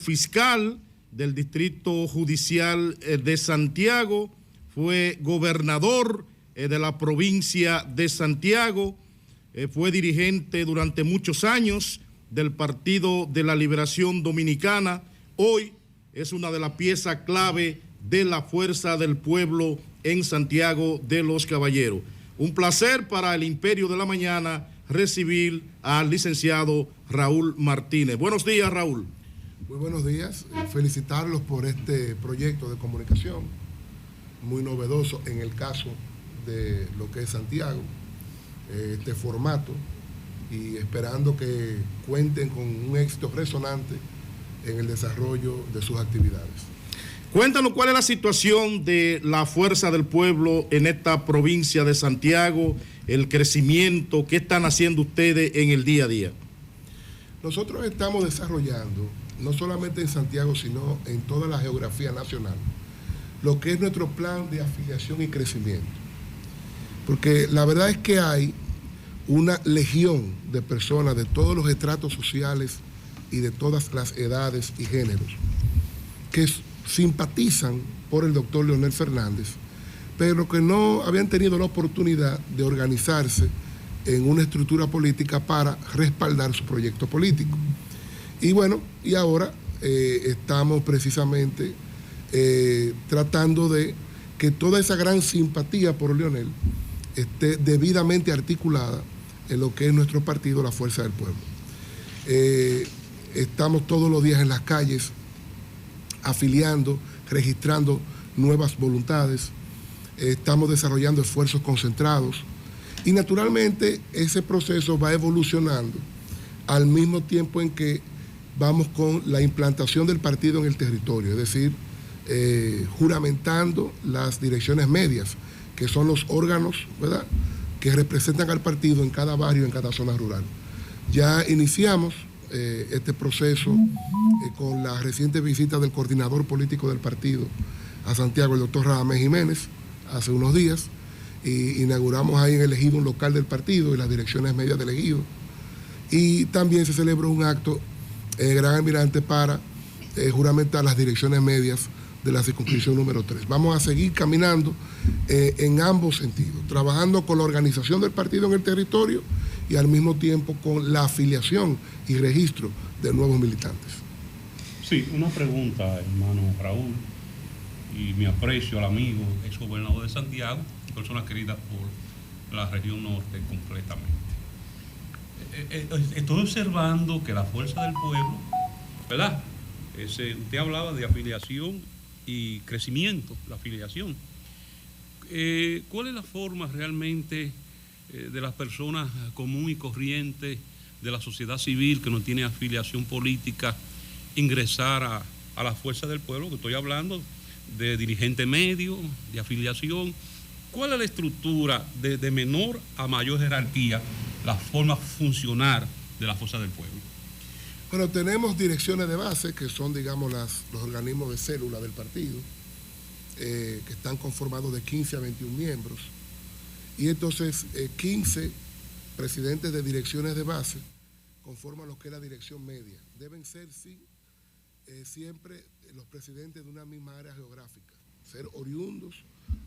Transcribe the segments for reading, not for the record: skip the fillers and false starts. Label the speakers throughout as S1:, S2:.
S1: fiscal del Distrito Judicial de Santiago, fue gobernador de la provincia de Santiago, fue dirigente durante muchos años del Partido de la Liberación Dominicana. Hoy es una de las piezas clave de la Fuerza del Pueblo en Santiago de los Caballeros. Un placer para el Imperio de la Mañana recibir al licenciado Raúl Martínez. Buenos días, Raúl.
S2: Muy buenos días. Felicitarlos por este proyecto de comunicación, muy novedoso en el caso de lo que es Santiago, este formato, y esperando que cuenten con un éxito resonante en el desarrollo de sus actividades.
S1: Cuéntanos cuál es la situación de la Fuerza del Pueblo en esta provincia de Santiago, el crecimiento, qué están haciendo ustedes en el día a día.
S2: Nosotros estamos desarrollando, no solamente en Santiago, sino en toda la geografía nacional, lo que es nuestro plan de afiliación y crecimiento. Porque la verdad es que hay una legión de personas de todos los estratos sociales y de todas las edades y géneros que simpatizan por el doctor Leonel Fernández, pero que no habían tenido la oportunidad de organizarse en una estructura política para respaldar su proyecto político. Y bueno, y ahora estamos precisamente tratando de que toda esa gran simpatía por Leonel esté debidamente articulada en lo que es nuestro partido, la Fuerza del Pueblo. Estamos todos los días en las calles afiliando, registrando nuevas voluntades, estamos desarrollando esfuerzos concentrados y naturalmente ese proceso va evolucionando al mismo tiempo en que vamos con la implantación del partido en el territorio, es decir, juramentando las direcciones medias, que son los órganos, ¿verdad?, que representan al partido en cada barrio, en cada zona rural. Ya iniciamos este proceso con la reciente visita del coordinador político del partido a Santiago, el doctor Radamés Jiménez, hace unos días, y inauguramos ahí en el ejido un local del partido y las direcciones medias del ejido. Y también se celebró un acto en Gran Almirante para juramentar las direcciones medias de la circunscripción número 3. Vamos a seguir caminando en ambos sentidos, trabajando con la organización del partido en el territorio y al mismo tiempo con la afiliación y registro de nuevos militantes.
S3: Sí, una pregunta, hermano Raúl, y mi aprecio al amigo, ex gobernador de Santiago, persona querida por la región norte completamente. Estoy observando que la Fuerza del Pueblo, ¿verdad? Usted hablaba de afiliación y crecimiento, la afiliación. ¿Cuál es la forma realmente de las personas común y corriente de la sociedad civil que no tiene afiliación política ingresar a la Fuerza del Pueblo? Que estoy hablando de dirigente medio, de afiliación. ¿Cuál es la estructura de menor a mayor jerarquía, la forma funcionar de la Fuerza del Pueblo?
S2: Bueno, tenemos direcciones de base, que son, digamos, los organismos de célula del partido, que están conformados de 15 a 21 miembros. Y entonces 15 presidentes de direcciones de base conforman lo que es la dirección media. Deben ser, sí, siempre los presidentes de una misma área geográfica, ser oriundos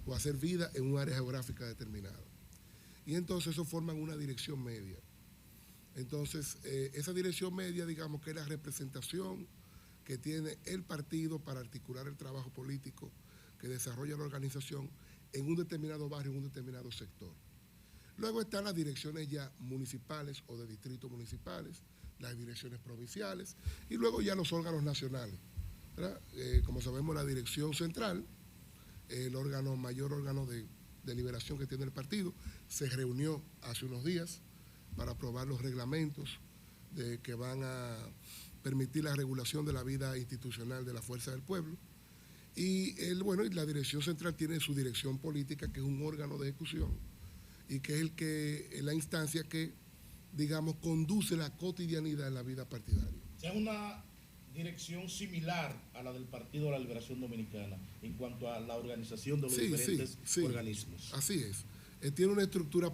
S2: o hacer vida en un área geográfica determinada. Y entonces eso forman una dirección media. Entonces, esa dirección media, digamos que es la representación que tiene el partido para articular el trabajo político que desarrolla la organización en un determinado barrio, en un determinado sector. Luego están las direcciones ya municipales o de distritos municipales, las direcciones provinciales y luego ya los órganos nacionales, ¿verdad? Como sabemos, la dirección central, el mayor órgano de deliberación que tiene el partido, se reunió hace unos días para aprobar los reglamentos que van a permitir la regulación de la vida institucional de la Fuerza del Pueblo. Y la dirección central tiene su dirección política, que es un órgano de ejecución y que es la instancia que, digamos, conduce la cotidianidad en la vida partidaria.
S1: Es una dirección similar a la del Partido de la Liberación Dominicana en cuanto a la organización de los diferentes organismos.
S2: Así es. Tiene una estructura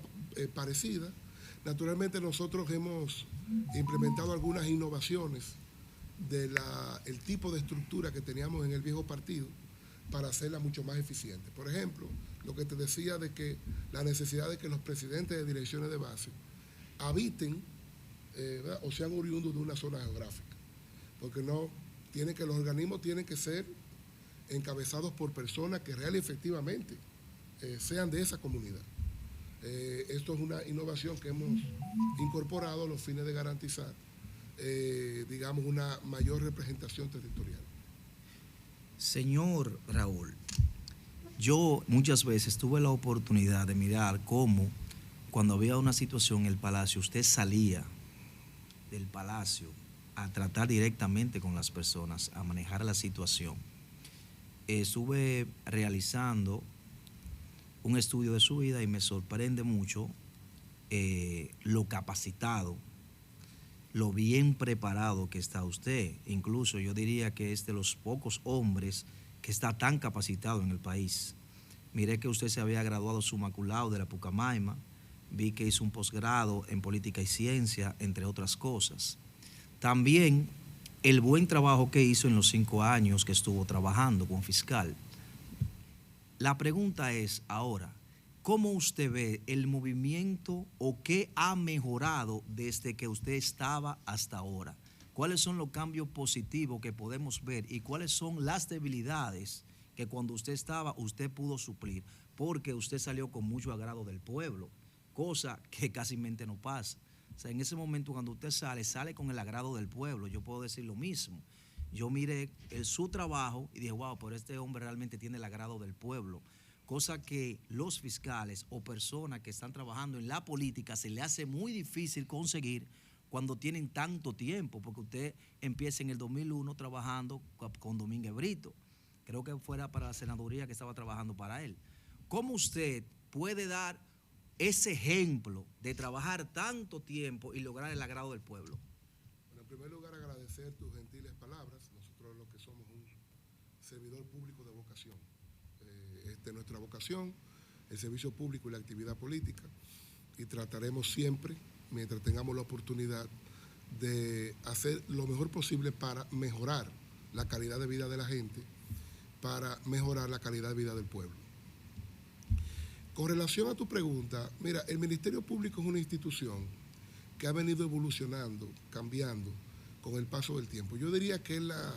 S2: parecida. Naturalmente nosotros hemos implementado algunas innovaciones el tipo de estructura que teníamos en el viejo partido para hacerla mucho más eficiente. Por ejemplo, lo que te decía de que la necesidad de que los presidentes de direcciones de base habiten o sean oriundos de una zona geográfica, porque los organismos tienen que ser encabezados por personas que real y efectivamente sean de esa comunidad. Esto es una innovación que hemos incorporado a los fines de garantizar, digamos, una mayor representación territorial.
S4: Señor Raúl, yo muchas veces tuve la oportunidad de mirar cómo cuando había una situación en el Palacio, usted salía del Palacio a tratar directamente con las personas, a manejar la situación. Estuve realizando un estudio de su vida y me sorprende mucho lo capacitado, lo bien preparado que está usted. Incluso yo diría que es de los pocos hombres que está tan capacitado en el país. Miré que usted se había graduado summa cum laude de la Pucamaima, vi que hizo un posgrado en política y ciencia, entre otras cosas. También el buen trabajo que hizo en los 5 años que estuvo trabajando como fiscal. La pregunta es ahora, ¿cómo usted ve el movimiento o qué ha mejorado desde que usted estaba hasta ahora? ¿Cuáles son los cambios positivos que podemos ver y cuáles son las debilidades que cuando usted estaba usted pudo suplir? Porque usted salió con mucho agrado del pueblo, cosa que casi no pasa. O sea, en ese momento cuando usted sale con el agrado del pueblo. Yo puedo decir lo mismo. Yo miré su trabajo y dije, wow, pero este hombre realmente tiene el agrado del pueblo. Cosa que los fiscales o personas que están trabajando en la política se le hace muy difícil conseguir cuando tienen tanto tiempo, porque usted empieza en el 2001 trabajando con Domínguez Brito. Creo que fuera para la senaduría que estaba trabajando para él. ¿Cómo usted puede dar ese ejemplo de trabajar tanto tiempo y lograr el agrado del pueblo?
S2: Bueno, en primer lugar, agradecer tus gentiles palabras. Nosotros lo que somos un servidor público de vocación. Esta es nuestra vocación, el servicio público y la actividad política. Y trataremos siempre, mientras tengamos la oportunidad, de hacer lo mejor posible para mejorar la calidad de vida de la gente, para mejorar la calidad de vida del pueblo. Con relación a tu pregunta, mira, el Ministerio Público es una institución que ha venido evolucionando, cambiando con el paso del tiempo. Yo diría que es la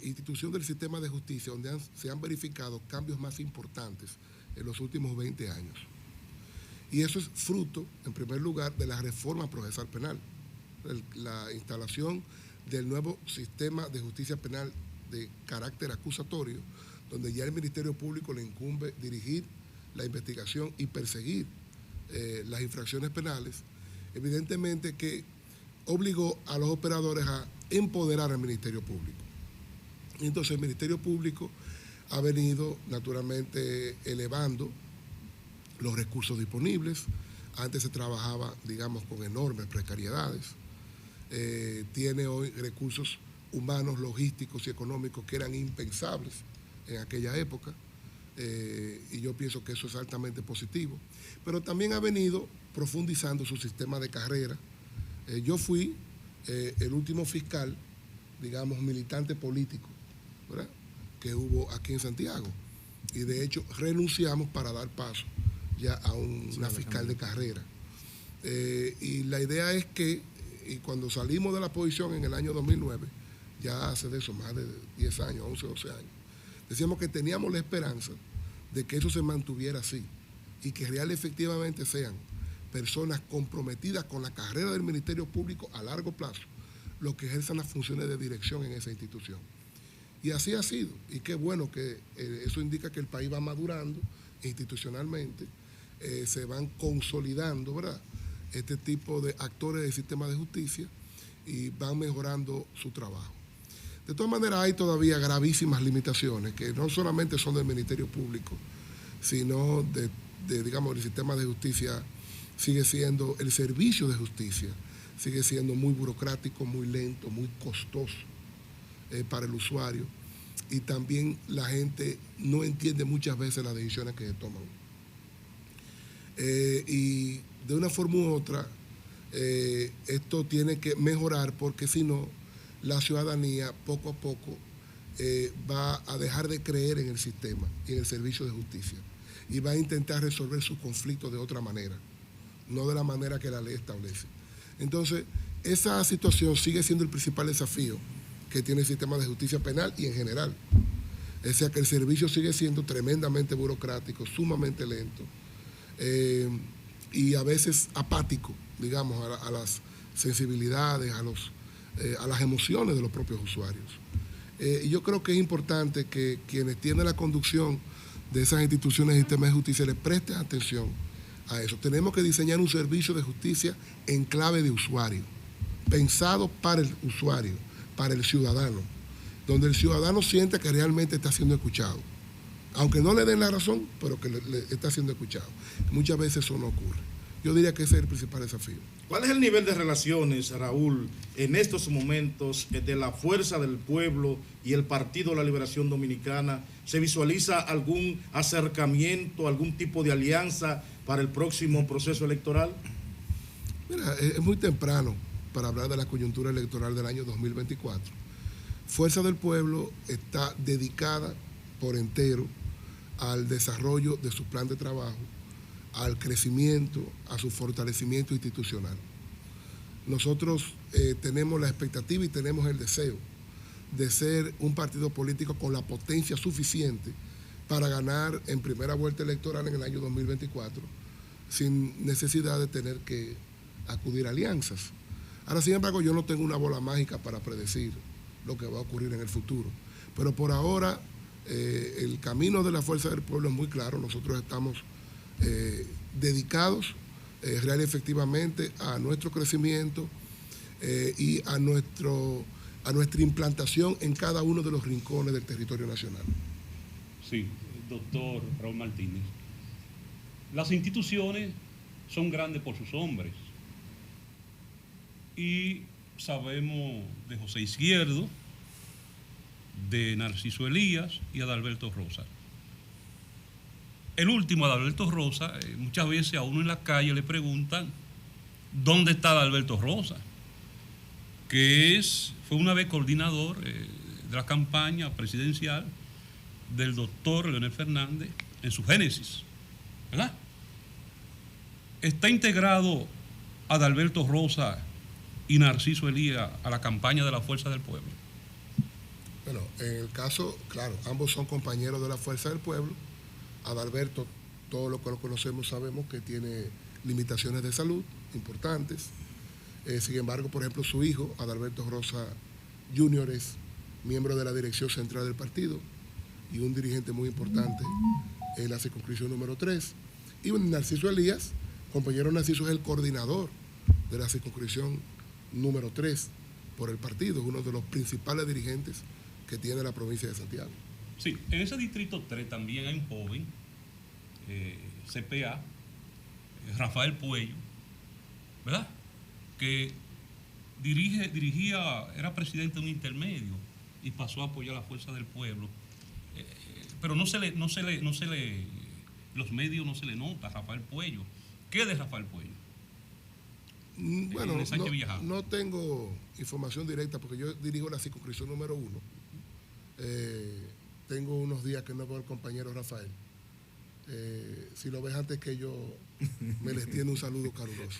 S2: institución del sistema de justicia donde se han verificado cambios más importantes en los últimos 20 años. Y eso es fruto, en primer lugar, de la reforma procesal penal, la instalación del nuevo sistema de justicia penal de carácter acusatorio, donde ya el Ministerio Público le incumbe dirigir la investigación y perseguir las infracciones penales, evidentemente que obligó a los operadores a empoderar al Ministerio Público. Entonces el Ministerio Público ha venido naturalmente elevando los recursos disponibles. Antes se trabajaba, digamos, con enormes precariedades. Tiene hoy recursos humanos, logísticos y económicos que eran impensables en aquella época. Y yo pienso que eso es altamente positivo. Pero también ha venido profundizando su sistema de carrera. Yo fui el último fiscal, digamos, militante político, ¿verdad?, que hubo aquí en Santiago. Y de hecho renunciamos para dar paso ya a una fiscal de carrera. Y la idea es que, y cuando salimos de la posición en el año 2009, ya hace de eso más de 10 años, 11, 12 años, decíamos que teníamos la esperanza de que eso se mantuviera así y que real efectivamente sean personas comprometidas con la carrera del Ministerio Público a largo plazo los que ejerzan las funciones de dirección en esa institución. Y así ha sido, y qué bueno que eso indica que el país va madurando institucionalmente, se van consolidando, ¿verdad?, este tipo de actores del sistema de justicia y van mejorando su trabajo. De todas maneras, hay todavía gravísimas limitaciones que no solamente son del Ministerio Público, sino digamos, el sistema de justicia sigue siendo, el servicio de justicia sigue siendo muy burocrático, muy lento, muy costoso para el usuario, y también la gente no entiende muchas veces las decisiones que se toman. Y de una forma u otra, esto tiene que mejorar, porque si no, la ciudadanía poco a poco va a dejar de creer en el sistema y en el servicio de justicia y va a intentar resolver sus conflictos de otra manera, no de la manera que la ley establece. Entonces, esa situación sigue siendo el principal desafío que tiene el sistema de justicia penal y en general. O sea que el servicio sigue siendo tremendamente burocrático, sumamente lento y a veces apático, digamos, a las sensibilidades, a las emociones de los propios usuarios. Y yo creo que es importante que quienes tienen la conducción de esas instituciones del sistema de justicia les presten atención a eso. Tenemos que diseñar un servicio de justicia en clave de usuario, pensado para el usuario, para el ciudadano, donde el ciudadano sienta que realmente está siendo escuchado, aunque no le den la razón, pero que le está siendo escuchado. Muchas veces eso no ocurre. Yo diría que ese es el principal desafío.
S1: ¿Cuál es el nivel de relaciones, Raúl, en estos momentos de la Fuerza del Pueblo y el Partido de la Liberación Dominicana? ¿Se visualiza algún acercamiento, algún tipo de alianza para el próximo proceso electoral?
S2: Mira, es muy temprano para hablar de la coyuntura electoral del año 2024. Fuerza del Pueblo está dedicada por entero al desarrollo de su plan de trabajo, al crecimiento, a su fortalecimiento institucional. Nosotros tenemos la expectativa y tenemos el deseo de ser un partido político con la potencia suficiente para ganar en primera vuelta electoral en el año 2024, sin necesidad de tener que acudir a alianzas. Ahora, sin embargo, yo no tengo una bola mágica para predecir lo que va a ocurrir en el futuro. Pero por ahora, el camino de la Fuerza del Pueblo es muy claro. Nosotros estamos dedicados real y efectivamente a nuestro crecimiento y a nuestra implantación en cada uno de los rincones del territorio nacional.
S3: Sí, doctor Raúl Martínez. Las instituciones son grandes por sus hombres. Y sabemos de José Izquierdo, de Narciso Elías y Adalberto Rosa. El último, Adalberto Rosa, muchas veces a uno en la calle le preguntan ¿dónde está Adalberto Rosa? Que fue una vez coordinador de la campaña presidencial del doctor Leonel Fernández en su génesis, ¿verdad? Está integrado Adalberto Rosa y Narciso Elías a la campaña de la Fuerza del Pueblo.
S2: Bueno, en el caso, claro, ambos son compañeros de la Fuerza del Pueblo. Adalberto, todos los que lo conocemos sabemos que tiene limitaciones de salud importantes. Sin embargo, por ejemplo, su hijo, Adalberto Rosa Jr., es miembro de la dirección central del partido y un dirigente muy importante en la circunscripción número 3. Y Narciso Elías, compañero Narciso, es el coordinador de la circunscripción número 3 por el partido, es uno de los principales dirigentes que tiene la provincia de Santiago.
S3: Sí, en ese distrito 3 también hay un joven, CPA, Rafael Puello, ¿verdad? Que era presidente de un intermedio y pasó a apoyar a la Fuerza del Pueblo. Pero los medios no se le nota a Rafael Puello. ¿Qué de Rafael Puello?
S2: Bueno, no tengo información directa porque yo dirijo la circunscripción número 1. Tengo unos días que no veo al compañero Rafael. Si lo ves antes que yo, me les tiene un saludo caluroso.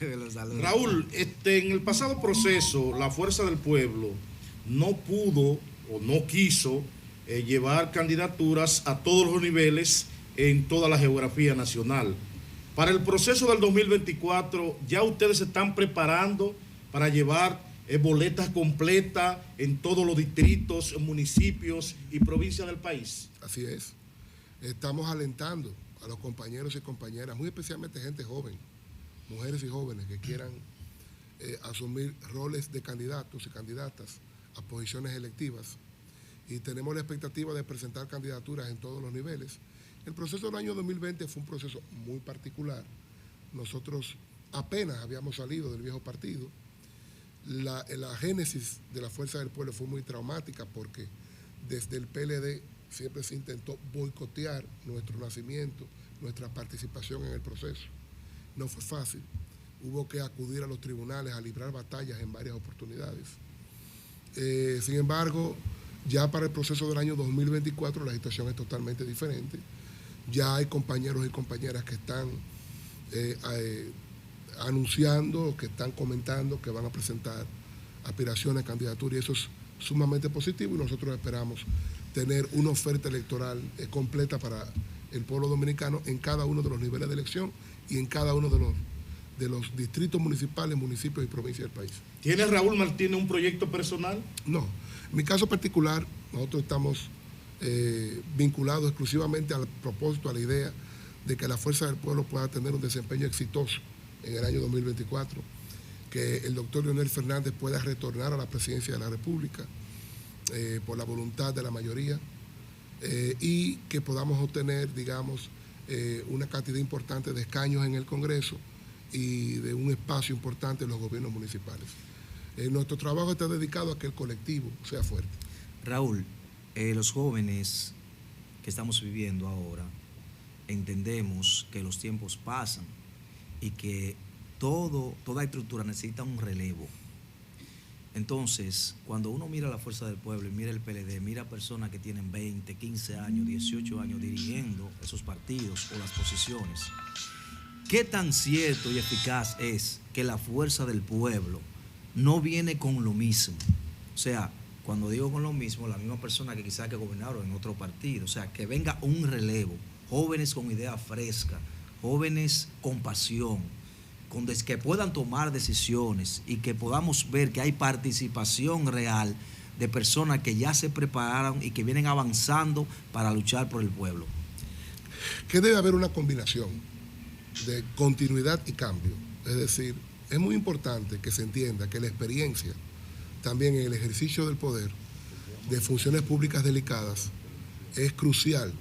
S1: Raúl, en el pasado proceso, la Fuerza del Pueblo no pudo o no quiso llevar candidaturas a todos los niveles en toda la geografía nacional. Para el proceso del 2024, ¿ya ustedes se están preparando para llevar boletas completas en todos los distritos, municipios y provincias del país?
S2: Así es. Estamos alentando a los compañeros y compañeras, muy especialmente gente joven, mujeres y jóvenes que quieran asumir roles de candidatos y candidatas a posiciones electivas. Y tenemos la expectativa de presentar candidaturas en todos los niveles. El proceso del año 2020 fue un proceso muy particular. Nosotros apenas habíamos salido del viejo partido. La génesis de la Fuerza del Pueblo fue muy traumática porque desde el PLD siempre se intentó boicotear nuestro nacimiento, nuestra participación en el proceso. No fue fácil. Hubo que acudir a los tribunales a librar batallas en varias oportunidades. Sin embargo, ya para el proceso del año 2024 la situación es totalmente diferente. Ya hay compañeros y compañeras que están anunciando, que están comentando que van a presentar aspiraciones a candidatura, y eso es sumamente positivo, y nosotros esperamos tener una oferta electoral completa para el pueblo dominicano en cada uno de los niveles de elección y en cada uno de los distritos municipales, municipios y provincias del país.
S1: ¿Tiene Raúl Martínez un proyecto personal?
S2: No. En mi caso particular, nosotros estamos vinculados exclusivamente al propósito, a la idea de que la Fuerza del Pueblo pueda tener un desempeño exitoso en el año 2024, que el doctor Leonel Fernández pueda retornar a la presidencia de la República por la voluntad de la mayoría, y que podamos obtener, digamos, una cantidad importante de escaños en el Congreso y de un espacio importante en los gobiernos municipales. Nuestro trabajo está dedicado a que el colectivo sea fuerte.
S4: Raúl, los jóvenes que estamos viviendo ahora entendemos que los tiempos pasan y que toda estructura necesita un relevo. Entonces, cuando uno mira la Fuerza del Pueblo y mira el PLD, mira personas que tienen 20, 15 años, 18 años dirigiendo esos partidos o las posiciones, ¿qué tan cierto y eficaz es que la Fuerza del Pueblo no viene con lo mismo? O sea, cuando digo con lo mismo, la misma persona que quizás que gobernaron en otro partido. O sea, que venga un relevo, jóvenes con ideas frescas, jóvenes con pasión, que puedan tomar decisiones y que podamos ver que hay participación real de personas que ya se prepararon y que vienen avanzando para luchar por el pueblo.
S2: Que debe haber una combinación de continuidad y cambio. Es decir, es muy importante que se entienda que la experiencia también en el ejercicio del poder de funciones públicas delicadas es crucial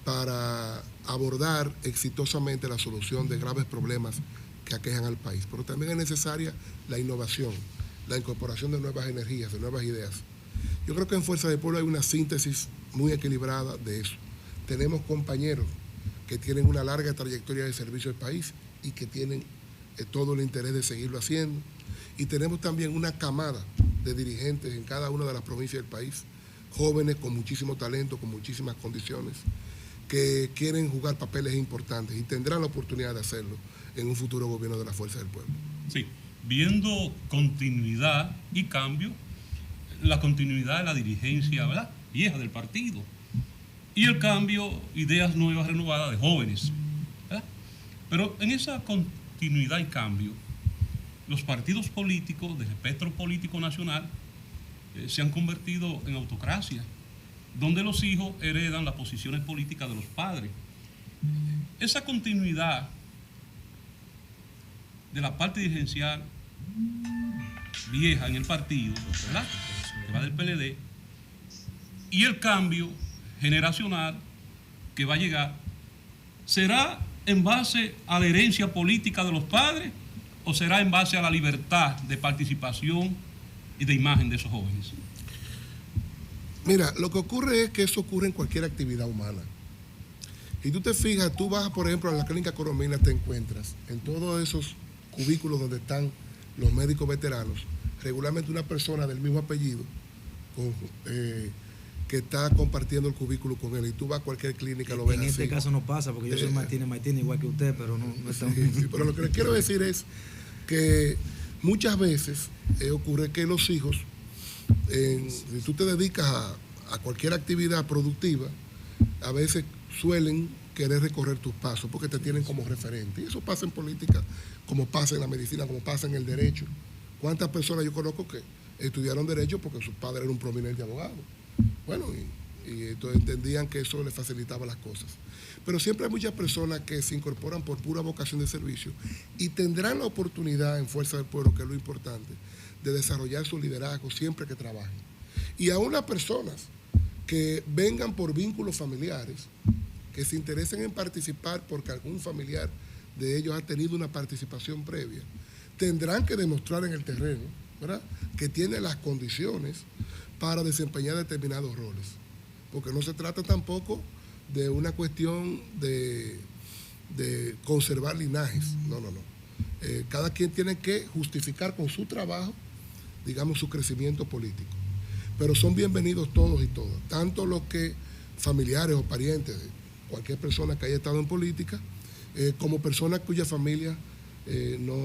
S2: para abordar exitosamente la solución de graves problemas que aquejan al país. Pero también es necesaria la innovación, la incorporación de nuevas energías, de nuevas ideas. Yo creo que en Fuerza del Pueblo hay una síntesis muy equilibrada de eso. Tenemos compañeros que tienen una larga trayectoria de servicio al país y que tienen todo el interés de seguirlo haciendo. Y tenemos también una camada de dirigentes en cada una de las provincias del país, jóvenes con muchísimo talento, con muchísimas condiciones, que quieren jugar papeles importantes y tendrán la oportunidad de hacerlo en un futuro gobierno de la Fuerza del Pueblo.
S3: Sí, viendo continuidad y cambio, la continuidad de la dirigencia, ¿verdad?, vieja del partido, y el cambio, ideas nuevas, renovadas de jóvenes, ¿verdad? Pero en esa continuidad y cambio, los partidos políticos del espectro político nacional se han convertido en autocracia, donde los hijos heredan las posiciones políticas de los padres. Esa continuidad de la parte dirigencial vieja en el partido, ¿verdad?, que va del PLD, y el cambio generacional que va a llegar, ¿será en base a la herencia política de los padres o será en base a la libertad de participación y de imagen de esos jóvenes?
S2: Mira, lo que ocurre es que eso ocurre en cualquier actividad humana. Y tú te fijas, tú vas, por ejemplo, a la clínica Coromina, te encuentras en todos esos cubículos donde están los médicos veteranos, regularmente una persona del mismo apellido que está compartiendo el cubículo con él, y tú vas a cualquier clínica, lo ves
S4: en
S2: así.
S4: este caso no pasa, porque yo soy Martínez igual que usted, pero no está...
S2: Sí, pero lo que les quiero decir es que muchas veces ocurre que los hijos, si tú te dedicas a cualquier actividad productiva, a veces suelen querer recorrer tus pasos porque te tienen como referente. Y eso pasa en política, como pasa en la medicina, como pasa en el derecho. ¿Cuántas personas yo conozco que estudiaron derecho porque su padre era un prominente abogado? Bueno, y entonces entendían que eso les facilitaba las cosas. Pero siempre hay muchas personas que se incorporan por pura vocación de servicio y tendrán la oportunidad en Fuerza del Pueblo, que es lo importante, de desarrollar su liderazgo siempre que trabajen. Y aún las personas que vengan por vínculos familiares, que se interesen en participar porque algún familiar de ellos ha tenido una participación previa, tendrán que demostrar en el terreno, ¿verdad?, que tiene las condiciones para desempeñar determinados roles. Porque no se trata tampoco de una cuestión de conservar linajes, no. Cada quien tiene que justificar con su trabajo, digamos, su crecimiento político. pero son bienvenidos todos y todas, tanto los que familiares o parientes de cualquier persona que haya estado en política, como personas cuyas familias no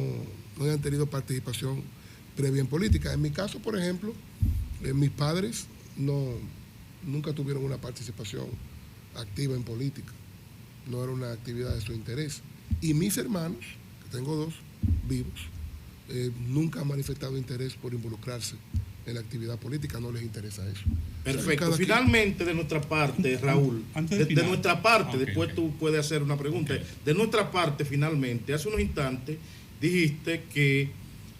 S2: hayan tenido participación previa en política. En mi caso, por ejemplo, mis padres nunca tuvieron una participación activa en política, no era una actividad de su interés. Y mis hermanos, que tengo 2 vivos, nunca han manifestado interés por involucrarse en la actividad política, no les interesa eso.
S1: Perfecto. Finalmente, de nuestra parte, Raúl, de nuestra parte,
S3: okay,
S1: después tú puedes hacer una pregunta. Okay. De nuestra parte, finalmente, hace unos instantes dijiste que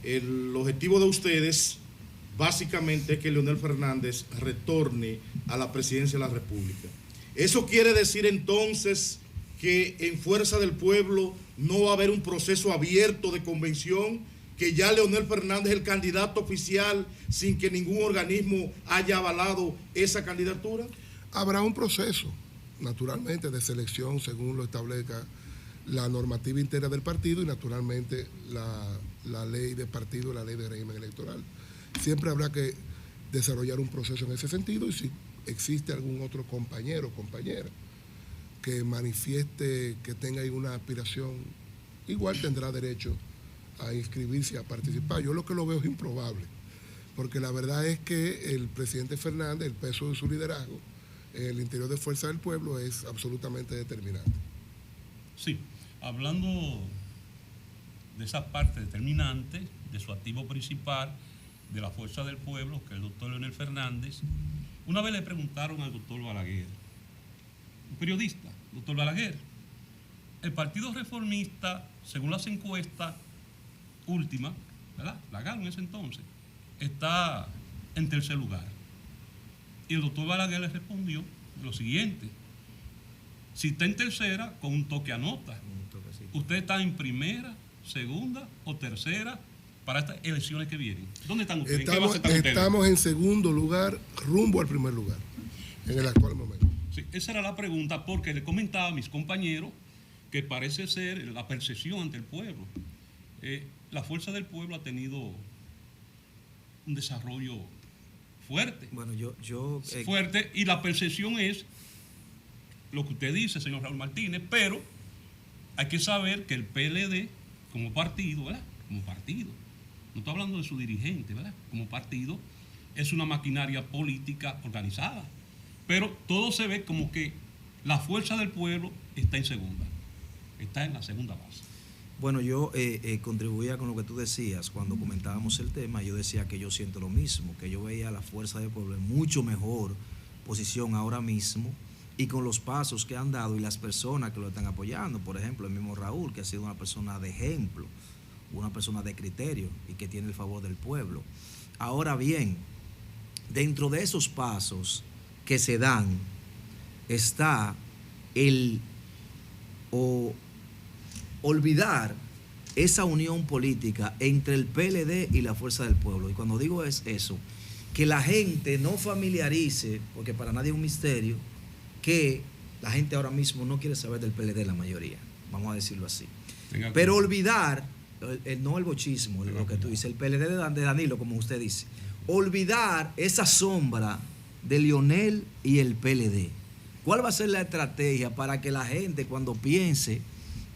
S1: el objetivo de ustedes básicamente es que Leonel Fernández retorne a la presidencia de la República. ¿Eso quiere decir entonces que en Fuerza del Pueblo no va a haber un proceso abierto de convención, que ya Leonel Fernández es el candidato oficial sin que ningún organismo haya avalado esa candidatura?
S2: Habrá un proceso, naturalmente, de selección según lo establezca la normativa interna del partido y naturalmente la ley de partido, la ley de régimen electoral. Siempre habrá que desarrollar un proceso en ese sentido, y si existe algún otro compañero o compañera que manifieste que tenga ahí una aspiración, igual tendrá derecho a inscribirse y a participar. Yo lo que lo veo es improbable, porque la verdad es que el presidente Fernández, el peso de su liderazgo en el interior de Fuerza del Pueblo es absolutamente determinante.
S3: Sí, hablando de esa parte determinante, de su activo principal, de la Fuerza del Pueblo, que es el doctor Leonel Fernández, una vez le preguntaron al doctor Balaguer, un periodista, doctor Balaguer, el Partido Reformista, según las encuestas últimas, ¿verdad?, la GAL en ese entonces, está en tercer lugar. Y el doctor Balaguer le respondió lo siguiente: si está en tercera, con un toque anota. Usted está en primera, segunda o tercera para estas elecciones que vienen. ¿Dónde están ustedes?
S2: Estamos en segundo lugar, rumbo al primer lugar, en el actual momento.
S3: Sí, esa era la pregunta, porque le comentaba a mis compañeros que parece ser la percepción ante el pueblo. La Fuerza del Pueblo ha tenido un desarrollo fuerte.
S4: Bueno,
S3: fuerte, y la percepción es lo que usted dice, señor Raúl Martínez, pero hay que saber que el PLD, como partido, ¿verdad?, como partido, no estoy hablando de su dirigente, ¿verdad?, como partido, es una maquinaria política organizada. Pero todo se ve como que la Fuerza del Pueblo está en segunda, está en la segunda base.
S4: Bueno, yo contribuía con lo que tú decías cuando comentábamos el tema. Yo decía que yo siento lo mismo, que yo veía a la Fuerza del Pueblo en mucho mejor posición ahora mismo, y con los pasos que han dado y las personas que lo están apoyando. Por ejemplo, el mismo Raúl, que ha sido una persona de ejemplo, una persona de criterio y que tiene el favor del pueblo. Ahora bien, dentro de esos pasos que se dan está olvidar esa unión política entre el PLD y la Fuerza del Pueblo. Y cuando digo es eso, que la gente no familiarice, porque para nadie es un misterio, que la gente ahora mismo no quiere saber del PLD, la mayoría, vamos a decirlo así. Pero olvidar, no el bochismo, lo que tú dices, el PLD de Danilo, como usted dice, olvidar esa sombra de Leonel y el PLD. ¿Cuál va a ser la estrategia para que la gente, cuando piense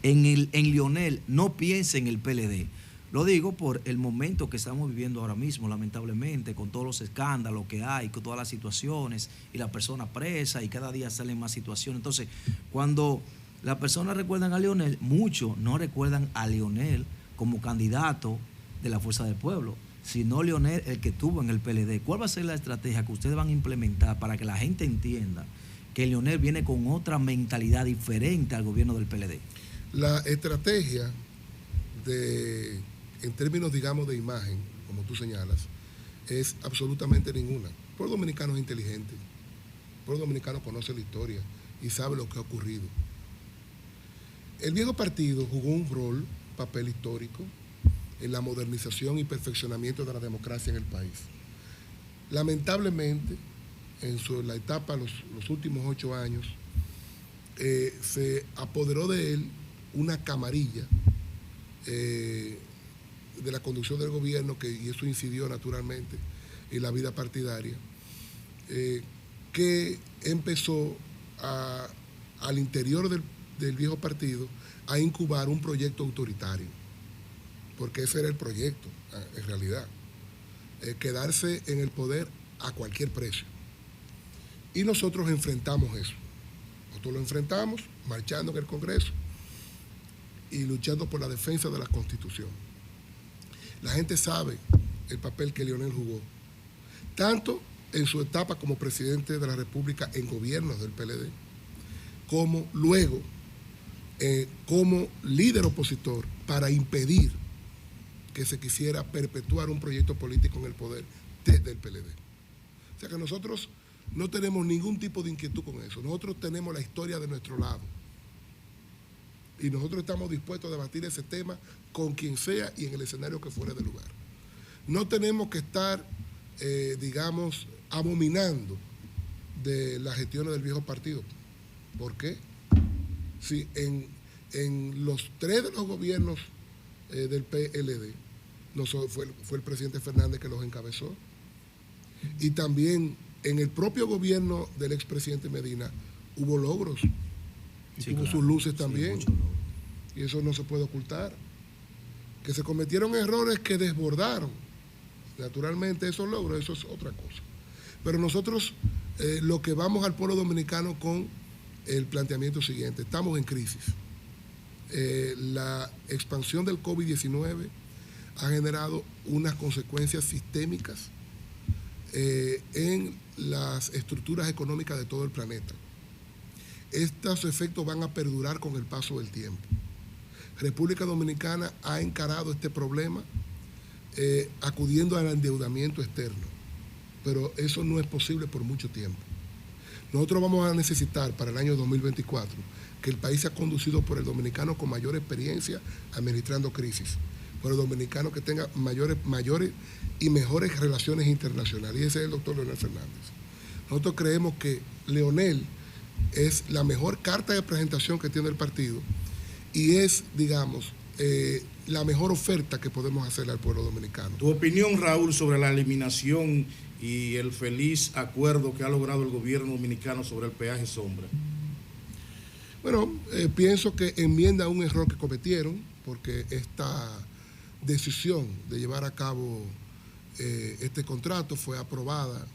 S4: en Leonel, no piense en el PLD? Lo digo por el momento que estamos viviendo ahora mismo, lamentablemente, con todos los escándalos que hay, con todas las situaciones, y la persona presa, y cada día salen más situaciones. Entonces, cuando las personas recuerdan a Leonel, muchos no recuerdan a Leonel como candidato de la Fuerza del Pueblo, sino Leonel el que tuvo en el PLD. ¿Cuál va a ser la estrategia que ustedes van a implementar para que la gente entienda que Leonel viene con otra mentalidad diferente al gobierno del PLD?
S2: La estrategia en términos, digamos, de imagen, como tú señalas, es absolutamente ninguna. El pueblo dominicano es inteligente, el pueblo dominicano conoce la historia y sabe lo que ha ocurrido. El viejo partido jugó un papel histórico en la modernización y perfeccionamiento de la democracia en el país. Lamentablemente, en la etapa, los últimos 8 años, se apoderó de él una camarilla de la conducción del gobierno, y eso incidió naturalmente en la vida partidaria, que empezó al interior del viejo partido a incubar un proyecto autoritario, porque ese era el proyecto, en realidad, quedarse en el poder a cualquier precio. Y nosotros enfrentamos eso. Nosotros lo enfrentamos marchando en el Congreso y luchando por la defensa de la Constitución. La gente sabe el papel que Leonel jugó, tanto en su etapa como presidente de la República en gobiernos del PLD, como luego como líder opositor para impedir que se quisiera perpetuar un proyecto político en el poder desde el PLD. O sea que nosotros no tenemos ningún tipo de inquietud con eso. Nosotros tenemos la historia de nuestro lado. Y nosotros estamos dispuestos a debatir ese tema con quien sea y en el escenario que fuera del lugar. No tenemos que estar, digamos, abominando de las gestiones del viejo partido. ¿Por qué? Si en los 3 de los gobiernos del PLD, fue el presidente Fernández que los encabezó, y también en el propio gobierno del expresidente Medina hubo logros, sí, tuvo claro, sus luces también, sí, y eso no se puede ocultar. Que se cometieron errores que desbordaron, naturalmente, esos logros, eso es otra cosa. Pero nosotros lo que vamos al pueblo dominicano con el planteamiento siguiente: estamos en crisis. La expansión del COVID-19 ha generado unas consecuencias sistémicas en las estructuras económicas de todo el planeta. Estos efectos van a perdurar con el paso del tiempo. República Dominicana ha encarado este problema acudiendo al endeudamiento externo, pero eso no es posible por mucho tiempo. Nosotros vamos a necesitar para el año 2024 que el país sea conducido por el dominicano con mayor experiencia administrando crisis, por el dominicano que tenga mayores y mejores relaciones internacionales, y ese es el doctor Leonel Fernández. Nosotros creemos que Leonel es la mejor carta de presentación que tiene el partido y es, digamos, la mejor oferta que podemos hacerle al pueblo dominicano.
S1: Tu opinión, Raúl, sobre la eliminación y el feliz acuerdo que ha logrado el gobierno dominicano sobre el peaje sombra.
S2: Bueno, pienso que enmienda un error que cometieron, porque esta decisión de llevar a cabo este contrato fue aprobada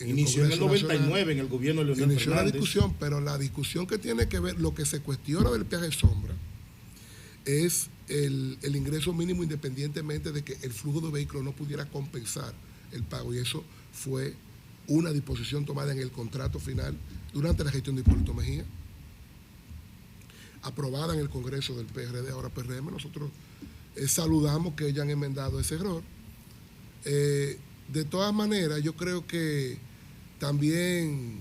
S1: inició en el 99 Nacional, en el gobierno de Leonel Fernández.
S2: Inició la discusión, pero la discusión que tiene que ver, lo que se cuestiona del peaje sombra es el ingreso mínimo, independientemente de que el flujo de vehículos no pudiera compensar el pago, y eso fue una disposición tomada en el contrato final durante la gestión de Hipólito Mejía, aprobada en el Congreso del PRD, ahora PRM. Nosotros saludamos que hayan enmendado ese error. De todas maneras, yo creo que también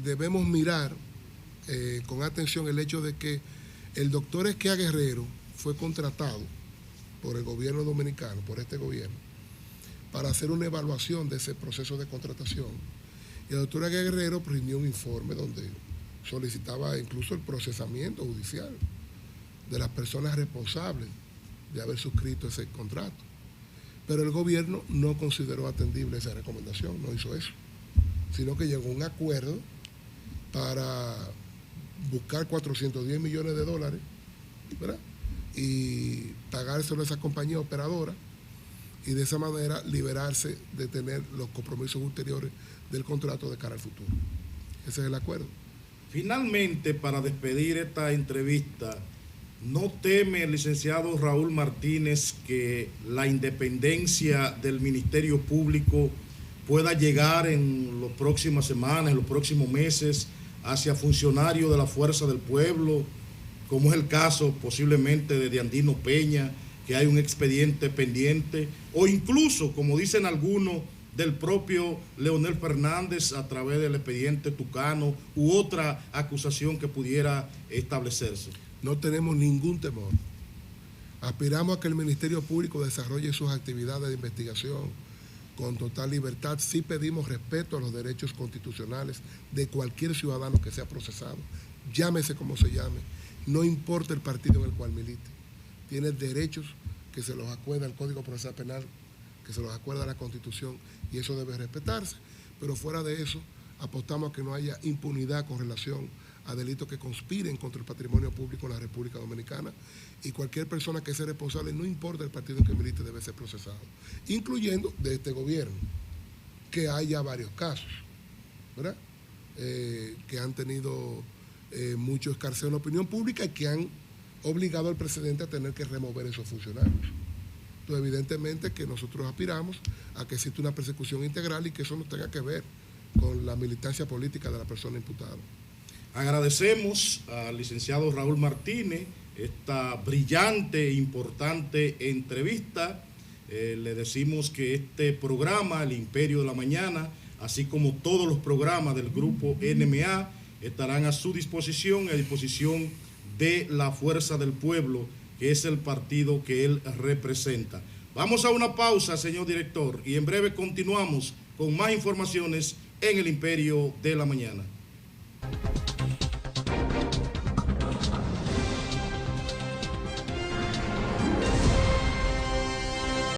S2: debemos mirar con atención el hecho de que el doctor Esquia Guerrero fue contratado por el gobierno dominicano, por este gobierno, para hacer una evaluación de ese proceso de contratación. Y el doctor Esquia Guerrero rindió un informe donde solicitaba incluso el procesamiento judicial de las personas responsables de haber suscrito ese contrato. Pero el gobierno no consideró atendible esa recomendación, no hizo eso, sino que llegó a un acuerdo para buscar 410 millones de dólares, ¿verdad?, y pagárselo a esa compañía operadora, y de esa manera liberarse de tener los compromisos ulteriores del contrato de cara al futuro. Ese es el acuerdo.
S1: Finalmente, para despedir esta entrevista, ¿no teme el licenciado Raúl Martínez que la independencia del Ministerio Público pueda llegar en las próximas semanas, en los próximos meses, hacia funcionarios de la Fuerza del Pueblo, como es el caso posiblemente de Diandino Peña, que hay un expediente pendiente, o incluso, como dicen algunos, del propio Leonel Fernández a través del expediente Tucano u otra acusación que pudiera establecerse?
S2: No tenemos ningún temor. Aspiramos a que el Ministerio Público desarrolle sus actividades de investigación con total libertad. Sí pedimos respeto a los derechos constitucionales de cualquier ciudadano que sea procesado, llámese como se llame, no importa el partido en el cual milite. Tiene derechos que se los acuerda el Código Procesal Penal, que se los acuerda la Constitución, y eso debe respetarse. pero fuera de eso, apostamos a que no haya impunidad con relación a delitos que conspiren contra el patrimonio público en la República Dominicana, y cualquier persona que sea responsable, no importa el partido en que milite, debe ser procesado, incluyendo de este gobierno, que haya varios casos, ¿verdad? Que han tenido mucho escarceo en la opinión pública y que han obligado al presidente a tener que remover esos funcionarios. Entonces, evidentemente que nosotros aspiramos a que exista una persecución integral y que eso no tenga que ver con la militancia política de la persona imputada.
S1: Agradecemos al licenciado Raúl Martínez esta brillante e importante entrevista. Le decimos que este programa, El Imperio de la Mañana, así como todos los programas del Grupo NMA, estarán a su disposición, a disposición de la Fuerza del Pueblo, que es el partido que él representa. Vamos a una pausa, señor director, y en breve continuamos con más informaciones en El Imperio de la Mañana.